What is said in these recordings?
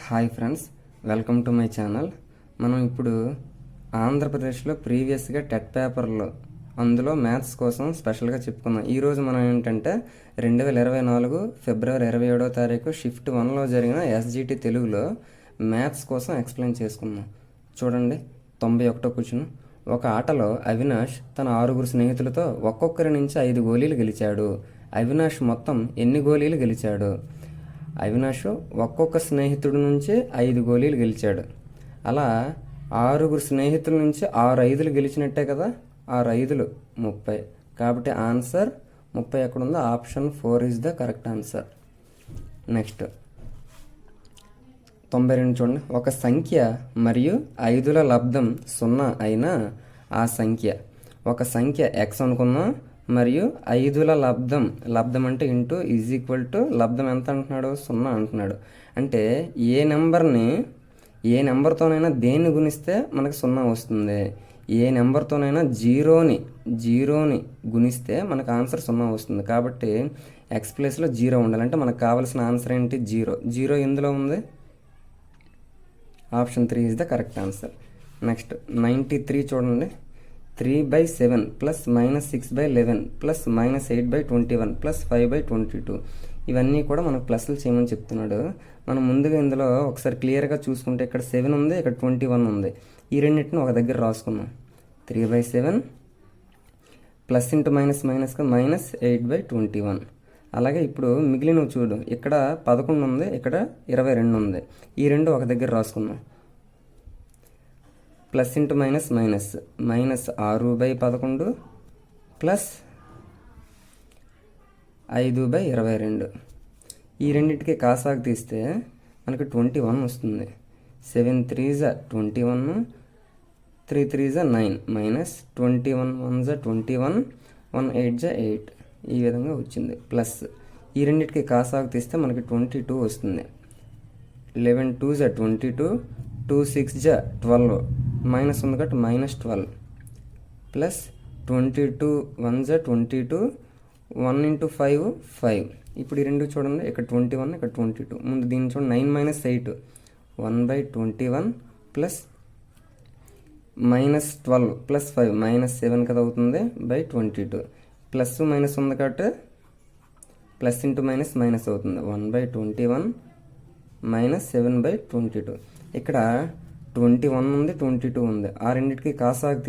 Hi friends, welcome to my channel. మనం ఇప్పుడు ఆంధ్రప్రదేశ్లో ప్రీవియస్గా టెట్ పేపర్లో అందులో మ్యాథ్స్ కోసం స్పెషల్గా చెప్పుకుందాం. ఈరోజు మనం ఏంటంటే 2024 ఫిబ్రవరి 27వ తారీఖు షిఫ్ట్ 1లో జరిగిన ఎస్జిటి తెలుగులో మ్యాథ్స్ కోసం ఎక్స్ప్లెయిన్ చేసుకుందాం. చూడండి, 91వ క్వశ్చన్. ఒక ఆటలో అవినాష్ తన 6 స్నేహితులతో ఒక్కొక్కరి నుంచి 5 గోళీలు గెలిచాడు. అవినాష్ మొత్తం ఎన్ని గోళీలు గెలిచాడు? అవినాష్ ఒక్కొక్క స్నేహితుడి నుంచి 5 గోళీలు గెలిచాడు. అలా 6 స్నేహితుల నుంచి 6 5లు గెలిచినట్టే కదా. 6 5లు 30. కాబట్టి ఆన్సర్ 30 ఎక్కడ ఉందో option 4 is the correct answer. Next 92 చూడండి. ఒక సంఖ్య మరియు 5ల లబ్ధం 0 అయినా ఆ సంఖ్య, ఒక సంఖ్య ఎక్స్ అనుకుందాం, మరియు 5ల లబ్ధం అంటే ఇంటూ ఈజ్ ఈక్వల్ టు లబ్ధం ఎంత అంటున్నాడు? 0 అంటున్నాడు. అంటే ఏ నెంబర్తోనైనా దేన్ని గుణిస్తే మనకు 0 వస్తుంది. ఏ నెంబర్తోనైనా జీరోని గుణిస్తే మనకు ఆన్సర్ 0 వస్తుంది. కాబట్టి ఎక్స్ ప్లేస్లో 0 ఉండాలంటే మనకు కావాల్సిన ఆన్సర్ ఏంటి? 0 ఎందులో ఉంది? Option 3 is the correct answer. Next 93 చూడండి. 3/7 ప్లస్ -6/11 ప్లస్ -8/21 ప్లస్ 5/22 ఇవన్నీ కూడా మనకు ప్లస్లు చేయమని చెప్తున్నాడు. మనం ముందుగా ఇందులో ఒకసారి క్లియర్గా చూసుకుంటే ఇక్కడ 7 ఉంది, ఇక్కడ 21 ఉంది. ఈ రెండింటిని ఒక దగ్గర రాసుకున్నాం. 3/7 ప్లస్ ఇంటూ మైనస్గా -8/21. అలాగే ఇప్పుడు మిగిలినవి చూడు, ఇక్కడ 11 ఉంది, ఇక్కడ 22 ఉంది. ఈ రెండు ఒక దగ్గర రాసుకున్నాం. Plus into -6/11 plus 5/22. ఈ రెండింటికి కాసాకు తీస్తే మనకి 21 వస్తుంది. 7 3s 21, 3 3s 9 minus 21 1s 21, 1 8s 8. ఈ విధంగా వచ్చింది. ప్లస్ ఈ రెండింటికి కాసాకు తీస్తే మనకి 22 వస్తుంది. 11 2s 22, 2 6s 12, మైనస్ ఉంది కాబట్టి -12 ప్లస్ 22 1s 22, 1 × 5 5. ఇప్పుడు ఈ రెండు చూడండి, ఇక్కడ 21 ఇక్కడ 22. ముందు దీన్ని చూడండి, 9 - 8 1/21 ప్లస్ -12 ప్లస్ 5 -7 కదా అవుతుంది /22. ప్లస్ మైనస్ ఉంది కాబట్టి ప్లస్ ఇంటూ మైనస్ అవుతుంది. 1/21 -7/22. ఇక్కడ 21 ఉంది, 22 ఉంది. ఆ రెండింటికి కాసాకు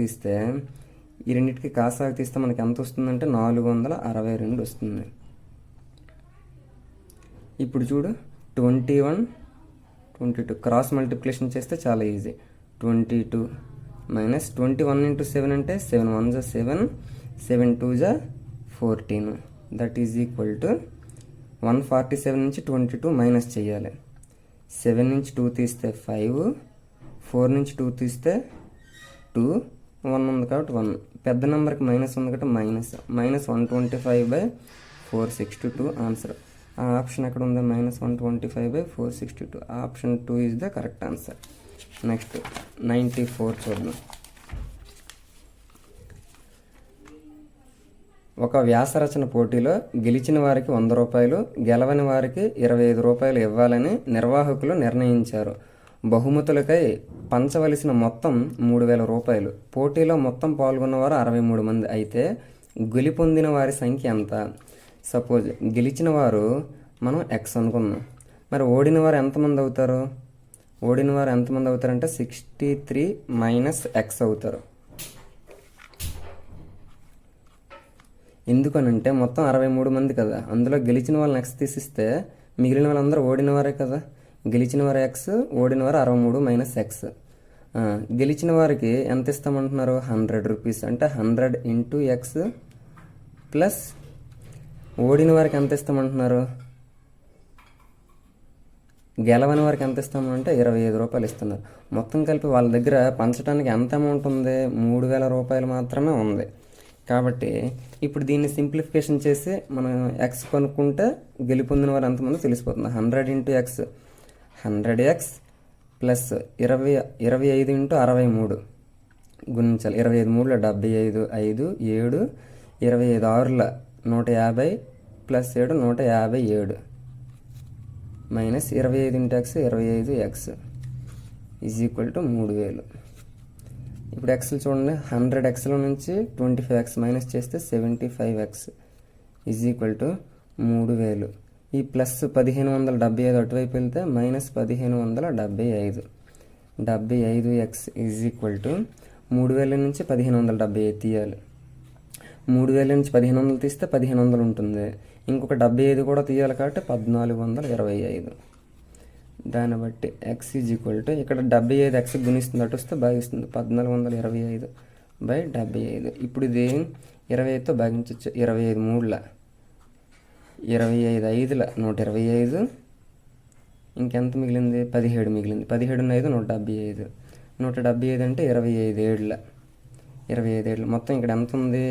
తీస్తే మనకి ఎంత వస్తుందంటే 462 వస్తుంది. ఇప్పుడు చూడు, 21 22 క్రాస్ మల్టిప్లికేషన్ చేస్తే చాలా ఈజీ. 22 మైనస్ 21 × 7 అంటే 7 1s 7, 7 2s 14. That is equal to 147 నుంచి 22 మైనస్ చేయాలి. 7 నుంచి 2 తీస్తే 5, 4 నుంచి 2 తీస్తే 2, 1 ఉంది కాబట్టి 1. పెద్ద నెంబర్కి మైనస్ ఉంది కాబట్టి -125/462 ఆన్సర్. ఆ ఆప్షన్ ఎక్కడ ఉంది? -125/462. Option 2 is the correct answer. Next 94 చూద్దాం. ఒక వ్యాసరచన పోటీలో గెలిచిన వారికి 100 రూపాయలు, గెలవని వారికి 25 రూపాయలు ఇవ్వాలని నిర్వాహకులు నిర్ణయించారు. బహుమతులకై పంచవలసిన మొత్తం 3000 రూపాయలు. పోటీలో మొత్తం పాల్గొన్నవారు 63 మంది. అయితే గెలుపొందిన వారి సంఖ్య ఎంత? సపోజ్ గెలిచిన వారు మనం ఎక్స్ అనుకున్నాం. మరి ఓడిన వారు ఎంతమంది అవుతారు? అంటే 63 - x అవుతారు. ఎందుకనంటే మొత్తం 63 మంది కదా, అందులో గెలిచిన వాళ్ళని ఎక్స్ తీసిస్తే మిగిలిన వాళ్ళందరూ ఓడిన వారే కదా. గెలిచిన వారు ఎక్స్, ఓడిన వారు 63 - x. గెలిచిన వారికి ఎంత ఇస్తామంటున్నారు? 100 రూపీస్. అంటే 100 × x ప్లస్ ఓడిన వారికి ఎంత ఇస్తామంటున్నారు? గెలవని వారికి ఎంత ఇస్తామంటే 25 రూపాయలు ఇస్తున్నారు. మొత్తం కలిపి వాళ్ళ దగ్గర పంచడానికి ఎంత అమౌంట్ ఉంది? 3000 రూపాయలు మాత్రమే ఉంది. కాబట్టి ఇప్పుడు దీన్ని సింప్లిఫికేషన్ చేసి మనం ఎక్స్ కనుక్కుంటే గెలుపొందిన వారు ఎంతమంది తెలిసిపోతుంది. 100 × x 100x ప్లస్ 25 × 63 గుణించాలి. 25 3 75, 5 7, 25 6 150 plus 7 157. Minus 25 into X 25x is equal to 3000. ఇప్పుడు ఎక్స్లు చూడండి, 100 ఎక్స్ల నుంచి 25x మైనస్ చేస్తే 75x ఈజ్ ఈక్వల్ టు 3000. ఈ ప్లస్ 1575 అటువైపు వెళ్తే minus 1575. 75x is equal to 3000 నుంచి 1575 తీయాలి. 3000 నుంచి 1500 తీస్తే 1500 ఉంటుంది. ఇంకొక 75 కూడా తీయాలి కాబట్టి 1425. దాన్ని బట్టి ఎక్స్ ఈజ్ ఈక్వల్ టు ఇక్కడ 75 ఎక్స్ గుణిస్తుంది, అటు వస్తే భాగిస్తుంది 1425/75. ఇప్పుడు ఇది 25తో భాగించవచ్చు. 25 3ల 25 5ల 125. ఇంకెంత మిగిలింది? 17 మిగిలింది. 17 5 175. 175 అంటే 25 7ల 25 7ల మొత్తం ఇక్కడ ఎంత ఉంది?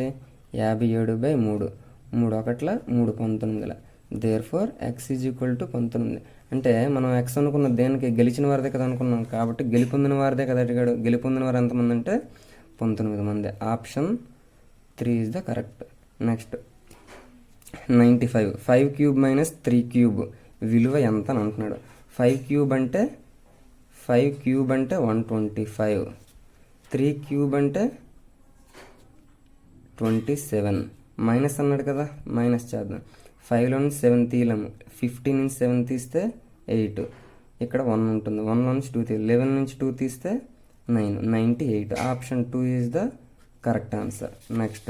57/3. 3 1ల 3 19ల. Therefore X is equal to 19. అంటే మనం ఎక్స్ అనుకున్న దేనికి? గెలిచిన వారిదే కదా అనుకున్నాం, కాబట్టి గెలుపొందిన వారిదే కదా అడిగాడు. గెలుపొందిన వారు ఎంతమంది అంటే 19 మంది. Option 3 is the correct. Next 95. 5 cube minus 3 cube విలువ ఎంత అని అంటున్నాడు. 5 క్యూబ్ అంటే 125. 3 క్యూబ్ అంటే 27. మైనస్ అన్నాడు కదా, మైనస్ చేద్దాం. 5లో నుంచి 7 తీయలేము. 50 నుంచి 7 తీస్తే 8. ఇక్కడ 1 ఉంటుంది. 1లో నుంచి 2 తీయాలి. 11 నుంచి 2 తీస్తే 9. 98. Option 2 is the correct answer. Next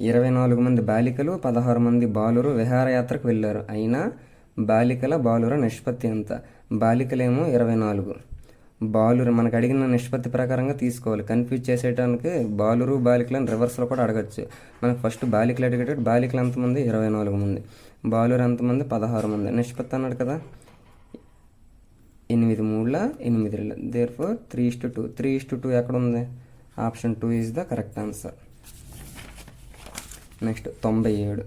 24 మంది బాలికలు 16 మంది బాలురు విహారయాత్రకు వెళ్ళారు. అయినా బాలికల బాలుర నిష్పత్తి ఎంత? బాలికలేమో 24, బాలురు మనకు అడిగిన నిష్పత్తి ప్రకారంగా తీసుకోవాలి. కన్ఫ్యూజ్ చేసేయడానికి బాలురు బాలికలను రివర్స్లో కూడా అడగచ్చు. మనకు ఫస్ట్ బాలికలు అడిగేటప్పుడు బాలికలు ఎంతమంది? 24 మంది. బాలురు ఎంతమంది? 16 మంది. నిష్పత్తి అన్నాడు కదా, 8 3ల 8. దేర్ఫోర్ 3:2. 3:2 ఎక్కడ ఉంది? Option 2 is the correct answer. Next 97.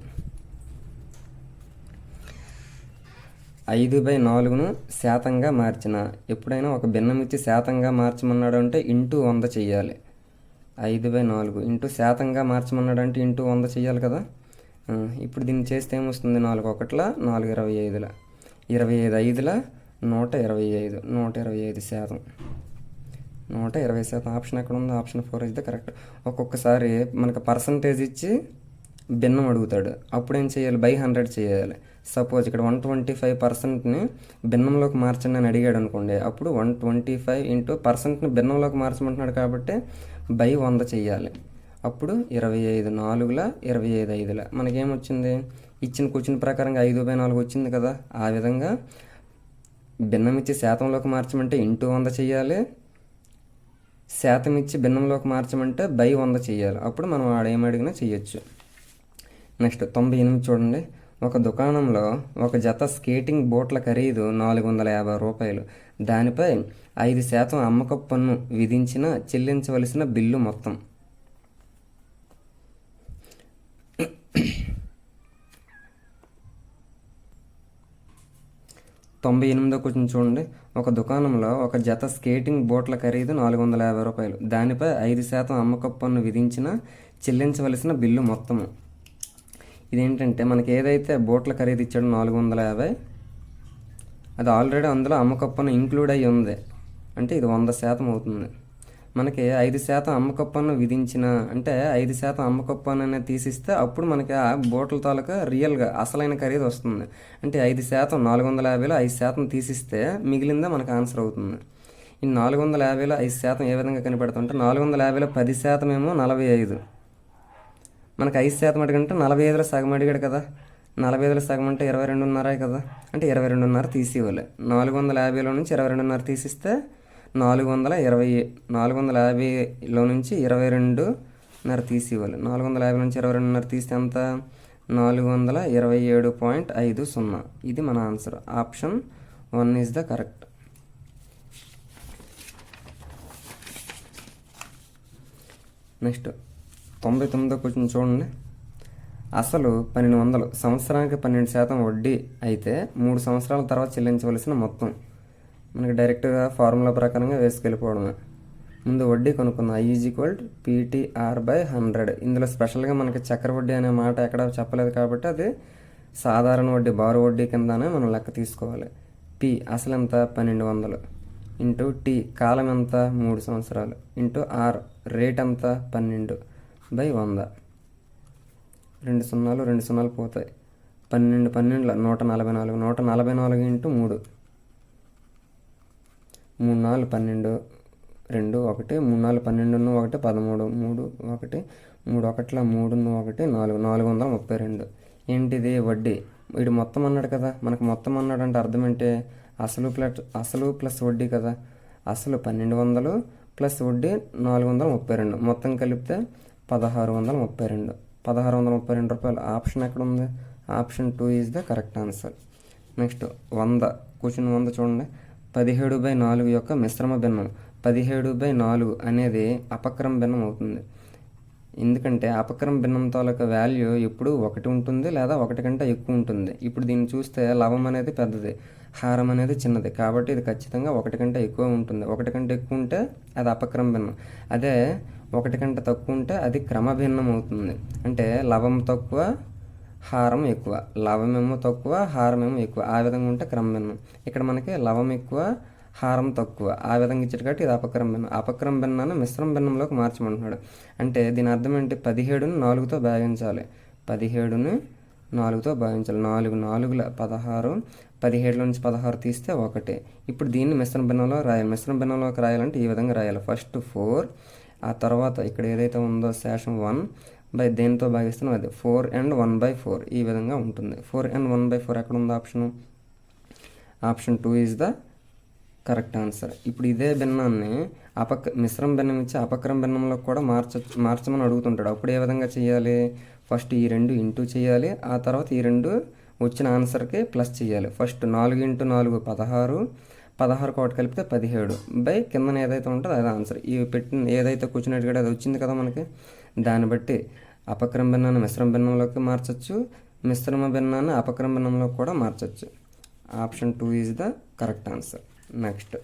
5/4ను శాతంగా మార్చిన. ఎప్పుడైనా ఒక భిన్నం ఇచ్చి శాతంగా మార్చమన్నాడు అంటే ఇంటూ 100 చెయ్యాలి. 5/4 ఇంటూ శాతంగా మార్చమన్నాడు అంటే ఇంటూ 100 చెయ్యాలి కదా. ఇప్పుడు దీన్ని చేస్తే ఏమొస్తుంది? 4 1ల 4 25ల 25 5ల 125. 125 శాతం. 120 శాతం. ఆప్షన్ ఎక్కడ ఉంది? Option 4 is the correct. ఒక్కొక్కసారి మనకు పర్సంటేజ్ ఇచ్చి భిన్నం అడుగుతాడు, అప్పుడు ఏం చేయాలి? బై 100 చేయాలి. సపోజ్ ఇక్కడ 125%ని భిన్నంలోకి మార్చండి అని అడిగాడు అనుకోండి, అప్పుడు 125 ఇంటూ పర్సెంట్ని భిన్నంలోకి మార్చమంటున్నాడు కాబట్టి బై 100 చెయ్యాలి. అప్పుడు 25 4ల 25 5ల మనకేమొచ్చింది? ఇచ్చిన క్వశ్చన్ ప్రకారంగా 5/4 వచ్చింది కదా. ఆ విధంగా భిన్నం ఇచ్చి శాతంలోకి మార్చమంటే ఇంటూ 100 చెయ్యాలి, శాతం ఇచ్చి భిన్నంలోకి మార్చమంటే బై 100 చెయ్యాలి. అప్పుడు మనం ఆడేమడిగినా చెయ్యొచ్చు. నెక్స్ట్ 98 చూడండి. ఒక దుకాణంలో ఒక జత స్కేటింగ్ బూట్ల ఖరీదు 450 రూపాయలు. దానిపై 5% అమ్మకపు పన్ను విధించిన చెల్లించవలసిన బిల్లు మొత్తం. తొంభై 98వ క్వశ్చన్ చూడండి. ఒక దుకాణంలో ఒక జత స్కేటింగ్ బూట్ల ఖరీదు 450 రూపాయలు. దానిపై 5% అమ్మకపు పన్ను విధించిన చెల్లించవలసిన బిల్లు మొత్తము. ఇదేంటంటే మనకి ఏదైతే బూట్ల ఖరీదు ఇచ్చాడో 450, అది ఆల్రెడీ అందులో అమ్మకపు పన్ను ఇంక్లూడ్ అయ్యి ఉంది, అంటే ఇది 100% అవుతుంది. మనకి 5% అమ్మకపు పన్ను విధించిన అంటే 5% అమ్మకపు పన్ను అనేది తీసిస్తే అప్పుడు మనకి ఆ బూట్ల తాలూకా రియల్గా అసలైన ఖరీదు వస్తుంది. అంటే 5% 450లో 5% తీసిస్తే మిగిలిందే మనకు ఆన్సర్ అవుతుంది. ఈ 450లో 5% ఏ విధంగా కనిపెడతామంటే 450లో 10% ఏమో 45, మనకు 5% అడిగంటే 45లో సగం అడిగాడు కదా. 45లో సగం అంటే 22.5 కదా, అంటే 22.5 తీసివ్వాలి. 450లో నుంచి 22.5 తీసిస్తే 420. 450లో నుంచి 22.5 తీసివ్వాలి. 450 నుంచి 22.5 తీస్తే ఎంత? 427.50. ఇది మన answer. Option 1 is the correct. Next 99వ క్వశ్చన్ చూడండి. అసలు 1200 సంవత్సరానికి 12% వడ్డీ అయితే 3 సంవత్సరాల తర్వాత చెల్లించవలసిన మొత్తం. మనకి డైరెక్ట్గా ఫార్ములా ప్రకారంగా వేసుకెళ్ళిపోవడమే. ముందు వడ్డీ కనుక్కుందాం. I = PTR/100. ఇందులో స్పెషల్గా మనకి చక్ర వడ్డీ అనే మాట ఎక్కడ చెప్పలేదు కాబట్టి అది సాధారణ వడ్డీ బారు వడ్డీ కిందనే మనం లెక్క తీసుకోవాలి. పి అసలు ఎంత 1200 ఇంటూ టీ కాలం ఎంత 3 సంవత్సరాలు ఇంటూ ఆర్ రేట్ ఎంత 12/100. 2 సున్నాలు 2 సున్నాలు పోతాయి. 12 12 144. 144 ఇంటూ 3 3 4 12 2 1 3 4 12 1 13 3 1 3 1 3 1 4 432. ఏంటిది వడ్డీ. వీడు మొత్తం అన్నాడు కదా, మనకు మొత్తం అన్నాడు అంటే అర్థం ఏంటి, అసలు ప్లస్ వడ్డీ కదా. అసలు 1200 ప్లస్ వడ్డీ 432, మొత్తం కలిపితే 1632. 1632 రూపాయలు. ఆప్షన్ ఎక్కడ ఉంది? Option 2 is the correct answer. Next 100 question 100 చూడండి. 17/4 యొక్క మిశ్రమ భిన్నం. 17/4 అనేది అపక్రమ భిన్నం అవుతుంది. ఎందుకంటే అపక్రమ భిన్నం తాలూకా వాల్యూ ఎప్పుడు 1 ఉంటుంది లేదా 1 కంటే ఎక్కువ ఉంటుంది. ఇప్పుడు దీన్ని చూస్తే లవం అనేది పెద్దది, హారం అనేది చిన్నది, కాబట్టి ఇది ఖచ్చితంగా 1 కంటే ఎక్కువ ఉంటుంది. 1 కంటే ఎక్కువ ఉంటే అది అపక్రమ భిన్నం. అదే 1 కంటే తక్కువ ఉంటే అది క్రమ భిన్నం అవుతుంది. అంటే లవం తక్కువ హారం ఎక్కువ, లవమేమో తక్కువ హారమేమో ఎక్కువ, ఆ విధంగా ఉంటే క్రమ భిన్నం. ఇక్కడ మనకి లవం ఎక్కువ హారం తక్కువ, ఆ విధంగా ఇచ్చాడు కాబట్టి ఇది అపక్రమ భిన్నం. అపక్రమ భిన్నాన్ని మిశ్రమ భిన్నంలోకి మార్చమంటున్నాడు. అంటే దీని అర్థం ఏంటి, 17ని 4తో భాగించాలి. 17ని 4తో భాగించాలి. 4 4 16, 17 నుంచి 16 తీస్తే 1. ఇప్పుడు దీన్ని మిశ్రమ భిన్నంలో రాయాలి. మిశ్రమ భిన్నంలోకి రాయాలంటే ఈ విధంగా రాయాలి. ఫస్ట్ 4, ఆ తర్వాత ఇక్కడ ఏదైతే ఉందో శేషం 1 బై దేనితో భాగిస్తున్నాం అది 4 and 1/4 ఈ విధంగా ఉంటుంది. 4 and 1/4 ఎక్కడ ఉంది option? Option 2 is the correct answer. ఇప్పుడు ఇదే భిన్నాన్ని మిశ్రమ భిన్నం ఇచ్చి అపక్రమ భిన్నంలో కూడా మార్చమని అడుగుతుంటాడు. అప్పుడు ఏ విధంగా చేయాలి? ఫస్ట్ ఈ 2 ఇంటూ చేయాలి, ఆ తర్వాత ఈ 2 వచ్చిన ఆన్సర్కి ప్లస్ చేయాలి. ఫస్ట్ 4 × 4 16, 16 కోటి కలిపితే 17 బై కిందన ఏదైతే ఉంటుందో అదే ఆన్సర్. ఈ పెట్టిన ఏదైతే కూర్చున్నట్టు కూడా అది వచ్చింది కదా మనకి. దాన్ని బట్టి అపక్రమ భిన్నాన్ని మిశ్రమ భిన్నంలోకి మార్చచ్చు, మిశ్రమ భిన్నాన్ని అపక్రమ భిన్నంలోకి కూడా మార్చచ్చు. Option 2 is the correct answer. Next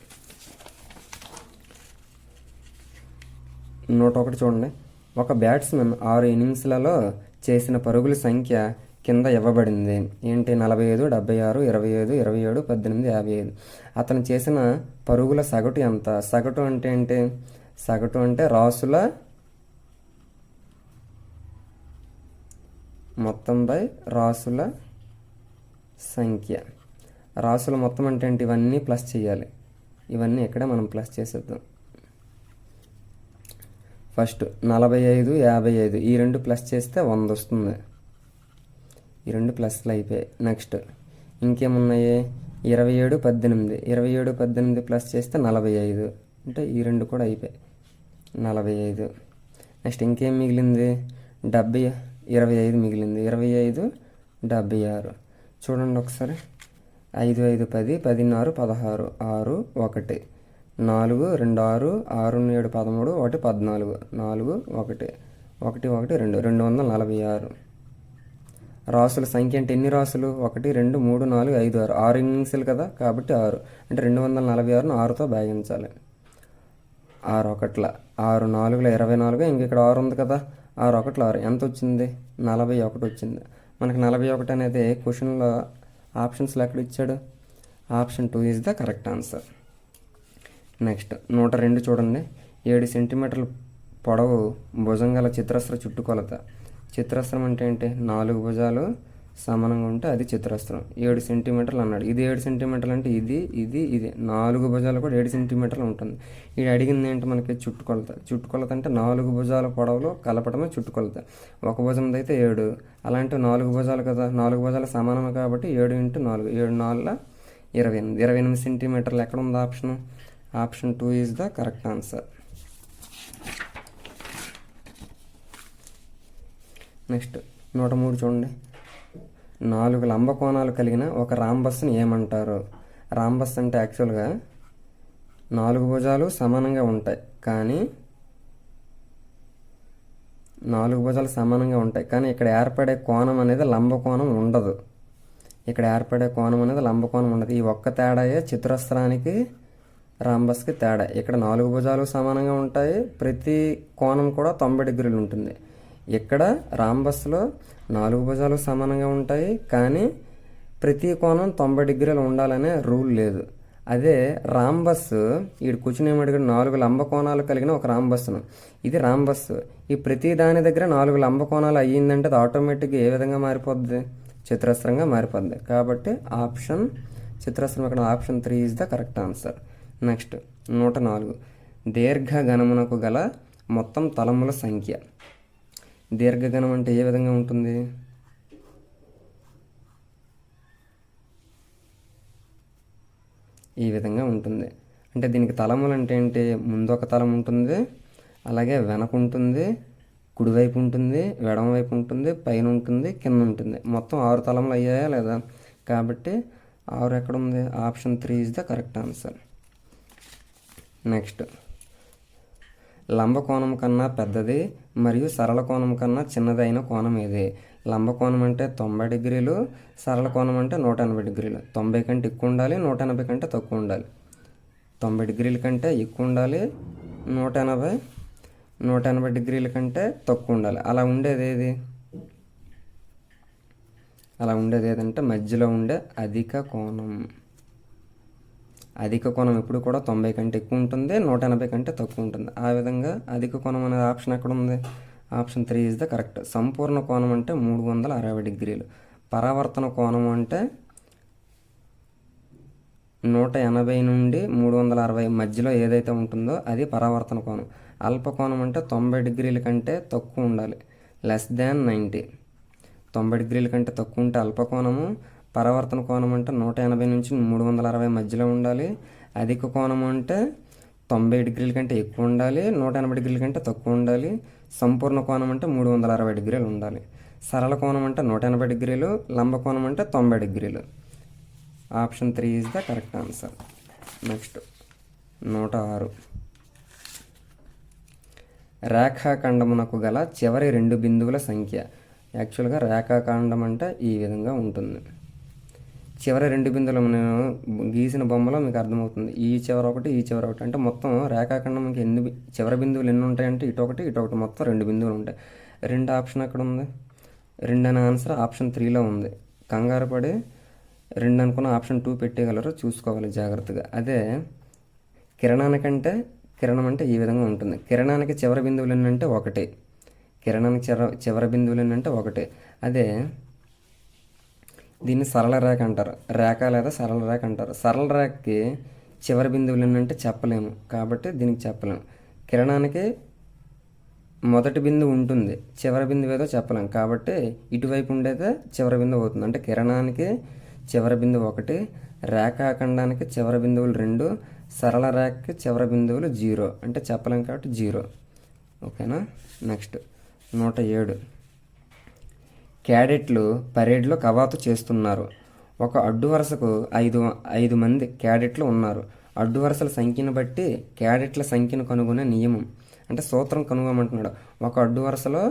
101 చూడండి. ఒక బ్యాట్స్మెన్ 6 ఇన్నింగ్స్లలో చేసిన పరుగుల సంఖ్య కింద ఇవ్వబడింది. ఏంటి? 45, 76, 25, 27, 18, 55. అతను చేసిన పరుగుల సగటు ఎంత? సగటు అంటే ఏంటి? సగటు అంటే రాసుల మొత్తం బై రాసుల సంఖ్య. రాసుల మొత్తం అంటే ఏంటి? ఇవన్నీ ప్లస్ చేయాలి. ఇవన్నీ ఇక్కడ మనం ప్లస్ చేసేద్దాం. ఫస్ట్ 45, 55 ఈ 2 ప్లస్ చేస్తే 100 వస్తుంది. ఈ 2 ప్లస్లు అయిపోయాయి. నెక్స్ట్ ఇంకేమున్నాయి? 27, 18. 27, 18 ప్లస్ చేస్తే 45, అంటే ఈ 2 కూడా అయిపోయాయి 45. నెక్స్ట్ ఇంకేం మిగిలింది? 70, 25 మిగిలింది. 25, 76. చూడండి ఒకసారి. 5 5 10, 10 6 16, 6 1, 4 2 6, 6 7 13, 1 14, 4 1 1 1 2 246. రాసుల సంఖ్య అంటే ఎన్ని రాసులు? 1 2 3 4 5 6. 6 ఇన్నింగ్స్లు కదా, కాబట్టి 6 అంటే 246ను 6తో భాగించాలి. 6 1 6 4 24. ఇంక ఇక్కడ 6 ఉంది కదా, 6 1 6 ఎంత వచ్చింది? 41 వచ్చింది. మనకి 41 అనేది క్వశ్చన్లో ఆప్షన్స్లో ఎక్కడ ఇచ్చాడు? Option 2 is the correct answer. Next 102 చూడండి. 7 సెంటీమీటర్ల పొడవు భుజం గల చిత్రస్త్ర చుట్టుకొలత. చిత్రస్త్రం అంటే ఏంటి? 4 భుజాలు సమానంగా ఉంటే అది చిత్రస్త్రం. 7 సెంటీమీటర్లు అన్నాడు. ఇది 7 సెంటీమీటర్లు అంటే ఇది ఇది ఇది 4 భుజాలు కూడా 7 సెంటీమీటర్లు ఉంటుంది. ఇది అడిగింది ఏంటి మనకి? చుట్టుకొలత. చుట్టుకొలత అంటే 4 భుజాల పొడవులో కలపడమే చుట్టుకొలత. ఒక భుజం అయితే 7, అలాంటి 4 భుజాలు కదా, 4 భుజాలు సమానమే కాబట్టి 7 × 4, 7 4 28. 28 సెంటీమీటర్లు ఎక్కడ ఉంది option? Option 2 is the correct answer. Next 103 చూడండి. 4 లంబ కోణాలు కలిగిన ఒక రాంబస్ని ఏమంటారు? రాంబస్ అంటే యాక్చువల్గా 4 భుజాలు సమానంగా ఉంటాయి, కానీ 4 భుజాలు సమానంగా ఉంటాయి కానీ ఇక్కడ ఏర్పడే కోణం అనేది లంబకోణం ఉండదు. ఇక్కడ ఏర్పడే కోణం అనేది లంబకోణం ఉండదు. ఈ ఒక్క తేడాయే చతురస్రానికి రాంబస్కి తేడా. ఇక్కడ 4 భుజాలు సమానంగా ఉంటాయి, ప్రతి కోణం కూడా 90 డిగ్రీలు ఉంటుంది. ఇక్కడ రాంబస్లో 4 భుజాలు సమానంగా ఉంటాయి, కానీ ప్రతి కోణం 90 డిగ్రీలు ఉండాలనే రూల్ లేదు. అదే రాంబస్ వీడు కూర్చుని ఏమడిగాడు, 4 లంబ కోణాలు కలిగిన ఒక రాంబస్ను. ఇది రాంబస్. ఈ ప్రతి దాని దగ్గర 4 లంబ కోణాలు అయ్యిందంటే అది ఆటోమేటిక్గా ఏ విధంగా మారిపోద్ది? చతురస్రంగా మారిపోద్ది. కాబట్టి ఆప్షన్ చతురస్రం ఇక్కడ option 3 is the correct answer. Next 104. దీర్ఘగణమునకు గల మొత్తం తలముల సంఖ్య. దీర్ఘగణం అంటే ఏ విధంగా ఉంటుంది? ఈ విధంగా ఉంటుంది. అంటే దీనికి తలములు అంటే ఏంటి? ముందు ఒక తలం ఉంటుంది, అలాగే వెనక ఉంటుంది, కుడివైపు ఉంటుంది, ఎడమవైపు ఉంటుంది, పైన ఉంటుంది, కింద ఉంటుంది. మొత్తం 6 తలములు అయ్యాయా లేదా? కాబట్టి 6 ఎక్కడ ఉంది? Option 3 is the correct answer. Next లంబకోణం కన్నా పెద్దది మరియు సరళ కోణం కన్నా చిన్నదైన కోణం ఏది? లంబకోణం అంటే 90 డిగ్రీలు, సరళ కోణం అంటే 180 డిగ్రీలు. 90 కంటే ఎక్కువ ఉండాలి, 180 కంటే తక్కువ ఉండాలి. 90 డిగ్రీల కంటే ఎక్కువ ఉండాలి, 180 డిగ్రీల కంటే తక్కువ ఉండాలి. అలా ఉండేది ఏదంటే మధ్యలో ఉండే అధిక కోణం. అధిక కోణం ఎప్పుడు కూడా 90 కంటే ఎక్కువ ఉంటుంది, 180 కంటే తక్కువ ఉంటుంది. ఆ విధంగా అధిక కోణం అనే ఆప్షన్ ఎక్కడ ఉంది? Option 3 is the correct. సంపూర్ణ కోణం అంటే 360 డిగ్రీలు. పరావర్తన కోణం అంటే 180 నుండి 360 మధ్యలో ఏదైతే ఉంటుందో అది పరావర్తన కోణం. అల్పకోణం అంటే 90 డిగ్రీల కంటే తక్కువ ఉండాలి, లెస్ దాన్ 90. 90 డిగ్రీల కంటే తక్కువ ఉంటే అల్పకోణము. పరావర్తన కోణం అంటే 180 నుంచి 360 మధ్యలో ఉండాలి. అధిక కోణం అంటే 90 డిగ్రీల కంటే ఎక్కువ ఉండాలి, 180 డిగ్రీల కంటే తక్కువ ఉండాలి. సంపూర్ణ కోణం అంటే 360 డిగ్రీలు ఉండాలి. సరళ కోణం అంటే 180 డిగ్రీలు, లంబ కోణం అంటే 90 డిగ్రీలు. Option 3 is the correct answer. Next 106. రేఖాఖండమునకు గల చివరి 2 బిందువుల సంఖ్య. యాక్చువల్గా రేఖాఖండం అంటే ఈ విధంగా ఉంటుంది. చివరి 2 బిందువులు నేను గీసిన బొమ్మలో మీకు అర్థమవుతుంది. ఈ చివర ఒకటి, ఈ చివర ఒకటి. అంటే మొత్తం రేఖాఖండంకి చివరి బిందువులు ఎన్ని ఉంటాయంటే ఇటొకటి, ఇటొకటి, మొత్తం 2 బిందువులు ఉంటాయి. 2 ఆప్షన్ ఎక్కడ ఉంది? 2 అనే ఆన్సర్ ఆప్షన్ 3లో ఉంది. కంగారు పడి 2 అనుకున్న ఆప్షన్ 2 పెట్టేయగలరు, చూసుకోవాలి జాగ్రత్తగా. అదే కిరణానికంటే కిరణం అంటే ఈ విధంగా ఉంటుంది. కిరణానికి చివరి బిందువులు ఏంటంటే 1. కిరణానికి చివరి బిందువులు ఏంటంటే 1. అదే దీన్ని సరళ రేఖ అంటారు. రేఖ లేదా సరళ రేఖ అంటారు. సరళ రేఖకి చివరి బిందువులు ఏంటంటే చెప్పలేము, కాబట్టి దీనికి చెప్పలేము. కిరణానికి మొదటి బిందువు ఉంటుంది, చివరి బిందువు ఏదో చెప్పలేము, కాబట్టి ఇటువైపు ఉండేదే చివరి బిందువు అవుతుంది. అంటే కిరణానికి చివరి బిందువు 1, రేఖాఖండానికి చివరి బిందువులు 2, సరళ రేఖకి చివరి బిందువులు 0. అంటే చెప్పలేం కాబట్టి 0. ఓకేనా? నెక్స్ట్ 107. క్యాడెట్లు పరేడ్లో కవాతు చేస్తున్నారు. ఒక అడ్డు వరుసకు 5 మంది క్యాడెట్లు ఉన్నారు. అడ్డు వరుసల సంఖ్యను బట్టి క్యాడెట్ల సంఖ్యను కనుగొనే నియమం. అంటే సూత్రం కనుగొమంటున్నాడు. ఒక అడ్డు వరుసలో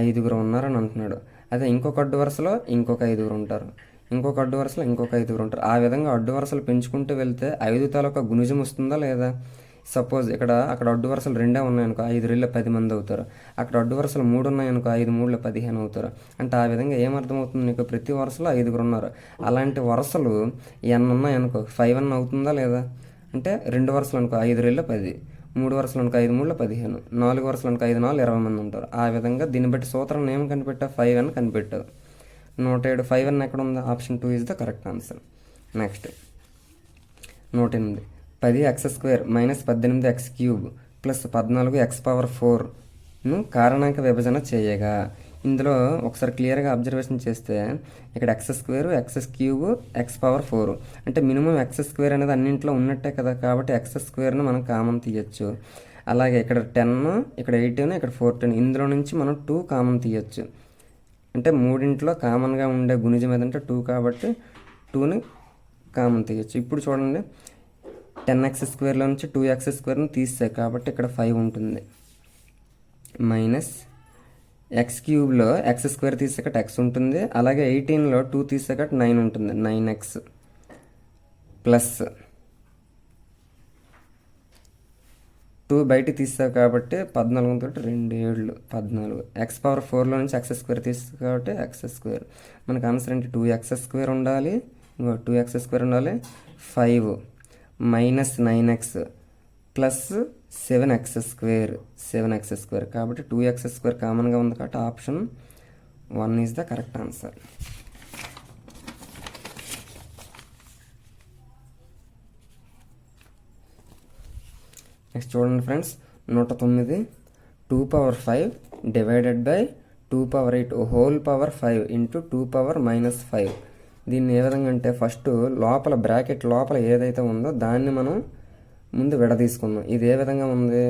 5 ఉన్నారని అంటున్నాడు. అదే ఇంకొక అడ్డు వరుసలో ఇంకొక 5 ఉంటారు, ఇంకొక అడ్డు వరుసలో ఇంకొక 5 ఉంటారు. ఆ విధంగా అడ్డు వరుసలు పెంచుకుంటూ వెళ్తే 5 తాలూకా గుణిజం వస్తుందా లేదా? సపోజ్ అక్కడ అడ్డు వరుసలు 2 ఉన్నాయనుకో, 5 2 10 మంది అవుతారు. అక్కడ అడ్డు వరుసలు 3 ఉన్నాయనుకో, 5 3 15 అవుతారు. అంటే ఆ విధంగా ఏమర్థమవుతుంది నీకు? ప్రతి వరుసలో 5 ఉన్నారు. అలాంటి వరుసలు n ఉన్నాయనుకో, 5n అవుతుందా లేదా? అంటే 2 వరుసలు అనుకో, 5 2 10, 3 వరుసలు అనుకో, 5 3 15, 4 వరుసలు అనుకో, 5 4 20 మంది ఉంటారు. ఆ విధంగా దీన్ని బట్టి సూత్రం ఏం కనిపెట్టావు? 5n కనిపెట్టావు. 107 5n ఎక్కడ ఉందా? Option 2 is the correct answer. Next 108. 10x² minus 18x³ plus 14x⁴ కారణాంక విభజన చేయగా. ఇందులో ఒకసారి క్లియర్గా అబ్జర్వేషన్ చేస్తే ఇక్కడ x² x³ x⁴. అంటే మినిమం x² అనేది అన్నింట్లో ఉన్నట్టే కదా, కాబట్టి x²ని మనం కామన్ తీయచ్చు. అలాగే ఇక్కడ 10, ఇక్కడ 18, ఇక్కడ 14, ఇందులో నుంచి మనం 2 కామన్ తీయచ్చు. అంటే మూడింట్లో కామన్గా ఉండే గుణిజం ఏదంటే 2, కాబట్టి 2ని కామన్ తీయచ్చు. ఇప్పుడు చూడండి, 10x² నుంచి 2x² తీస్తే కాబట్టి ఇక్కడ 5 ఉంటుంది. మైనస్ x³ x² తీసాక x ఉంటుంది. అలాగే 18లో 2 తీసాక 9 ఉంటుంది, 9x ప్లస్ 2 బయట తీస్తావు కాబట్టి 14 తోటి 2 7 14. ఎక్స్ పవర్ 4లో నుంచి ఎక్స్ స్క్వేర్ తీస్తావు కాబట్టి ఎక్స్ స్క్వేర్. మనకు ఆన్సర్ ఏంటి? 2x స్క్వేర్ ఉండాలి. 2x స్క్వేర్ ఉండాలి. 5 minus 9x plus 7x square. 7x square కాబట్టి 2x స్క్వేర్ కామన్గా ఉంది కాబట్టి option 1 is the correct answer. Next చూడండి friends, 109 2 power 5 divided by 2 power 8 whole power 5 into 2 power minus 5. దీన్ని ఏ విధంగా అంటే ఫస్ట్ లోపల బ్రాకెట్ లోపల ఏదైతే ఉందో దాన్ని మనం ముందు విడదీసుకుందాం. ఇది ఏ విధంగా ఉంది?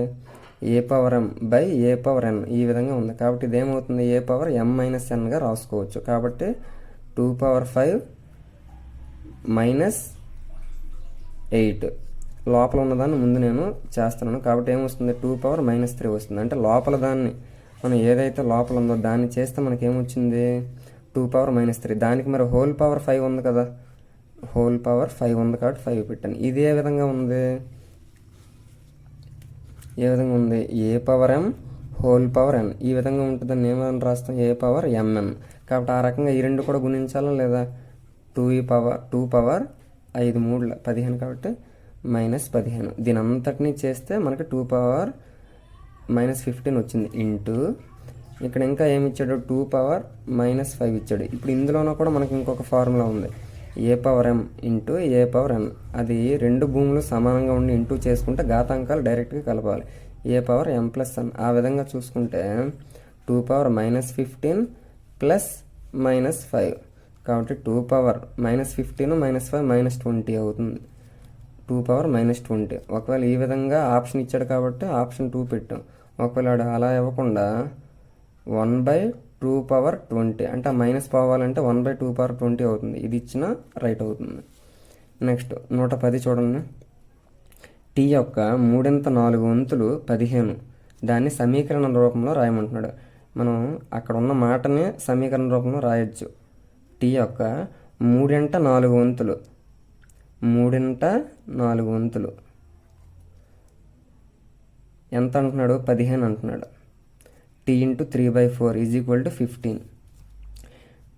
A power M by A power N ఈ విధంగా ఉంది కాబట్టి ఇదేమవుతుంది? ఏ పవర్ ఎం మైనస్ ఎన్గా రాసుకోవచ్చు. కాబట్టి 2 పవర్ 5 మైనస్ 8 లోపల ఉన్నదాన్ని ముందు నేను చేస్తున్నాను కాబట్టి ఏమొస్తుంది? 2 పవర్ మైనస్ 3 వస్తుంది. అంటే లోపల దాన్ని మనం ఏదైతే లోపల ఉందో దాన్ని చేస్తే మనకి ఏమొచ్చింది? 2 పవర్ మైనస్ 3. దానికి మరి హోల్ పవర్ 5 ఉంది కదా, హోల్ పవర్ 5 ఉంది కాబట్టి 5 పెట్టాను. ఇది ఏ విధంగా ఉంది? ఏ విధంగా ఉంది? A power M whole power N ఈ విధంగా ఉంటుందని ఏమని రాస్తాం? ఏ పవర్ ఎంఎన్. కాబట్టి ఆ రకంగా ఈ రెండు కూడా గుణించాలా లేదా? 2 పవర్ 5 3 15 కాబట్టి మైనస్ 15. దీని అంతటినీ చేస్తే మనకి 2 పవర్ మైనస్ 15 వచ్చింది. ఇంటూ ఇక్కడ ఇంకా ఏమి ఇచ్చాడు? 2 పవర్ మైనస్ 5 ఇచ్చాడు. ఇప్పుడు ఇందులోనూ కూడా మనకి ఇంకొక ఫార్ములా ఉంది, A power M into A power ఎన్. అది రెండు భూములు సమానంగా ఉండి ఇంటూ చేసుకుంటే ఘాతాంకాలు డైరెక్ట్గా కలపాలి. ఏ పవర్ ఎం ప్లస్ ఎన్ ఆ విధంగా చూసుకుంటే 2 పవర్ మైనస్ 15 ప్లస్ మైనస్ 5 కాబట్టి 2 పవర్ మైనస్ 15 మైనస్ 5 మైనస్ 20 అవుతుంది. 2 పవర్ మైనస్ 20. ఒకవేళ ఈ విధంగా ఆప్షన్ ఇచ్చాడు కాబట్టి ఆప్షన్ 2 పెట్టాం. ఒకవేళ అలా ఇవ్వకుండా 1/2 పవర్ 20 అంటే మైనస్ పోవాలంటే 1/2 పవర్ 20 అవుతుంది. ఇది ఇచ్చిన రైట్ అవుతుంది. నెక్స్ట్ 110 చూడండి. టీ యొక్క 3/4 వంతులు 15 దాన్ని సమీకరణ రూపంలో రాయమంటున్నాడు. మనం అక్కడ ఉన్న మాటని సమీకరణ రూపంలో రాయొచ్చు. టీ యొక్క 3/4 వంతులు 3/4 వంతులు ఎంత అంటున్నాడు? 15 అంటున్నాడు. T into 3/4 is equal to 15.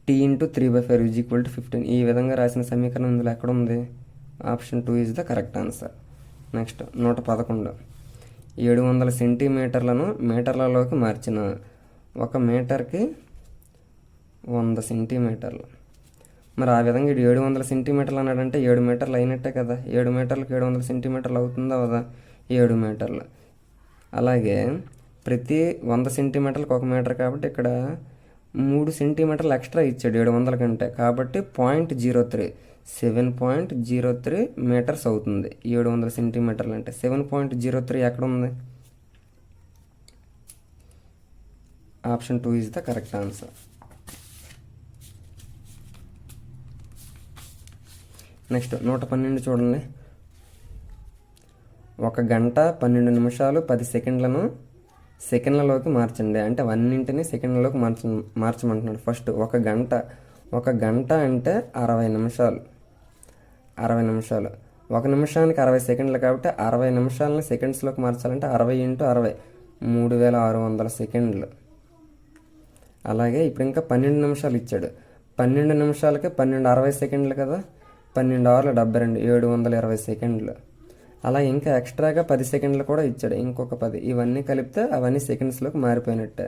T into 3/4 is equal to 15. ఈ విధంగా రాసిన సమీకరణం ఇందులో ఎక్కడ ఉంది? Option 2 is the correct answer. Next 111 700 సెంటీమీటర్లను మీటర్లలోకి మార్చిన 1 మీటర్కి 100 సెంటీమీటర్లు. మరి ఆ విధంగా 700 సెంటీమీటర్లు అన్నాడంటే 7 మీటర్లు అయినట్టే కదా. 7 మీటర్లకు 700 సెంటీమీటర్లు అవుతుందా కదా? 7 మీటర్లు. అలాగే ప్రతి 100 సెంటీమీటర్లకు 1 మీటర్ కాబట్టి ఇక్కడ 3 సెంటీమీటర్లు ఎక్స్ట్రా ఇచ్చాడు 700 కంటే కాబట్టి 0.03 7.03 మీటర్స్ అవుతుంది 700 సెంటీమీటర్లు అంటే. 7.03 ఎక్కడ ఉంది? Option 2 is the correct answer. Next 112 చూడండి. 1 గంట 12 నిమిషాలు 10 సెకండ్లను సెకండ్లలోకి మార్చండి. అంటే అన్నింటినీ సెకండ్లలోకి మార్చమంటున్నాడు. ఫస్ట్ 1 గంట అంటే 60 నిమిషాలు. 60 నిమిషాలు 1 నిమిషానికి 60 సెకండ్లు కాబట్టి 60 నిమిషాలని సెకండ్స్లోకి మార్చాలంటే 60 × 60 3600 సెకండ్లు. అలాగే ఇప్పుడు ఇంకా 12 నిమిషాలు ఇచ్చాడు. 12 నిమిషాలకి 12 60 సెకండ్లు కదా. 12 6 72 720 సెకండ్లు. అలా ఇంకా ఎక్స్ట్రాగా 10 సెకండ్లు కూడా ఇచ్చాడు. ఇంకొక 10 ఇవన్నీ కలిపితే అవన్నీ సెకండ్స్లోకి మారిపోయినట్టే.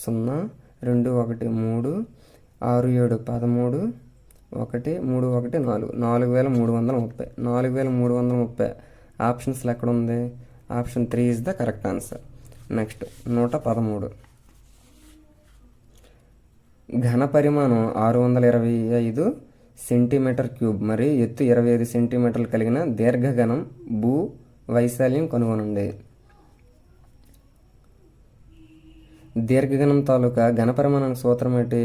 0 2 1 3 6 7 13 1 3 1 4 4330 4330 ఆప్షన్స్లో ఎక్కడ ఉంది? Option 3 is the correct answer. Next 113 ఘన పరిమాణం 625 సెంటీమీటర్ క్యూబ్ మరియు ఎత్తు 25 సెంటీమీటర్లు కలిగిన దీర్ఘఘనం భూ వైశాల్యం కనుగొనండి. దీర్ఘఘనం తాలూకా ఘనపరిమాణానికి సూత్రం ఏంటి?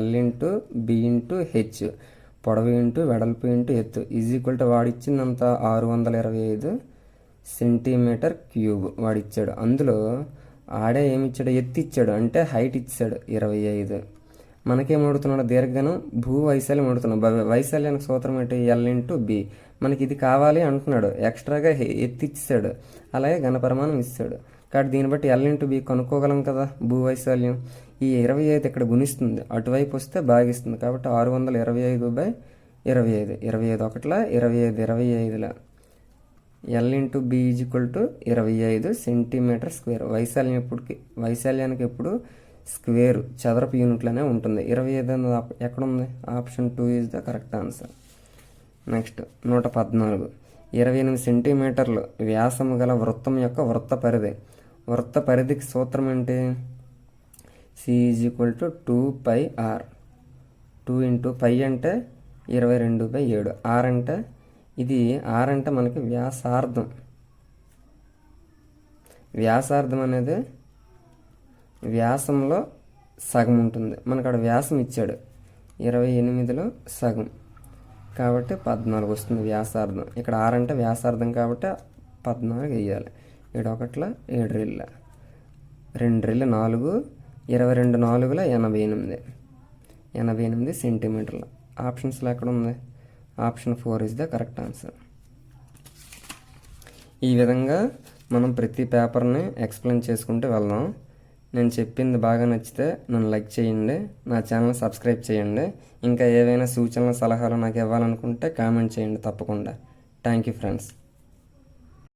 L × B × H పొడవు ఇంటూ వెడల్పు ఇంటూ ఎత్తు ఈజ్ ఈక్వల్ టు వాడిచ్చిందంతా 625 సెంటీమీటర్ క్యూబ్ వాడిచ్చాడు. అందులో ఆడే ఏమిచ్చాడు? ఎత్తు ఇచ్చాడు అంటే హైట్ ఇచ్చాడు 25. మనకేం అడుగుతున్నాడు? దీర్ఘనం భూ వైశాల్యం అడుగుతున్నాడు. వైశాల్యానికి సూత్రం ఏంటి? L into B. మనకి ఇది కావాలి అంటున్నాడు, ఎక్స్ట్రాగా ఎత్తిచ్చాడు, అలాగే ఘనపరిమాణం ఇస్తాడు. కాబట్టి దీన్ని బట్టి ఎల్ ఇంటూ బి కనుక్కోగలం కదా. భూ వైశాల్యం ఈ 25 ఇక్కడ గుణిస్తుంది, అటువైపు వస్తే భాగిస్తుంది. కాబట్టి 625/25. 25 ఒకట్ల 25 25ల L into B is equal to 25 centimetre square. వైశాల్యానికి ఎప్పుడు స్క్వేరు చదరపు యూనిట్లనే ఉంటుంది. 25 అనేది ఎక్కడుంది? Option 2 is the correct answer. Next 114. 28 సెంటీమీటర్లు వ్యాసము గల వృత్తం యొక్క వృత్త పరిధి. వృత్త పరిధికి సూత్రం ఏంటి? C is equal to 2πr. 2 into pi అంటే 22/7. ఆర్ అంటే ఇది ఆర్ అంటే మనకి వ్యాసార్థం. వ్యాసార్థం అనేది వ్యాసంలో సగం ఉంటుంది. మనకు అక్కడ వ్యాసం ఇచ్చాడు 28లో సగం, కాబట్టి 14 వస్తుంది వ్యాసార్థం. ఇక్కడ ఆర్ అంటే వ్యాసార్థం కాబట్టి 14 వేయాలి. 7 ఒకట్ల 7 రెళ్ళ 2 రెళ్ళ 4, 22 4ల 88 సెంటీమీటర్లు. ఆప్షన్స్లో ఎక్కడ ఉంది? Option 4 is the correct answer. ఈ విధంగా మనం ప్రతి పేపర్ని ఎక్స్ప్లెయిన్ చేసుకుంటూ వెళ్దాం. నేను చెప్పింది బాగా నచ్చితే నన్ను లైక్ చేయండి, నా ఛానల్ సబ్స్క్రైబ్ చేయండి. ఇంకా ఏవైనా సూచనలు సలహాలు నాకు ఇవ్వాలనుకుంటే కామెంట్ చేయండి తప్పకుండా. Thank you friends.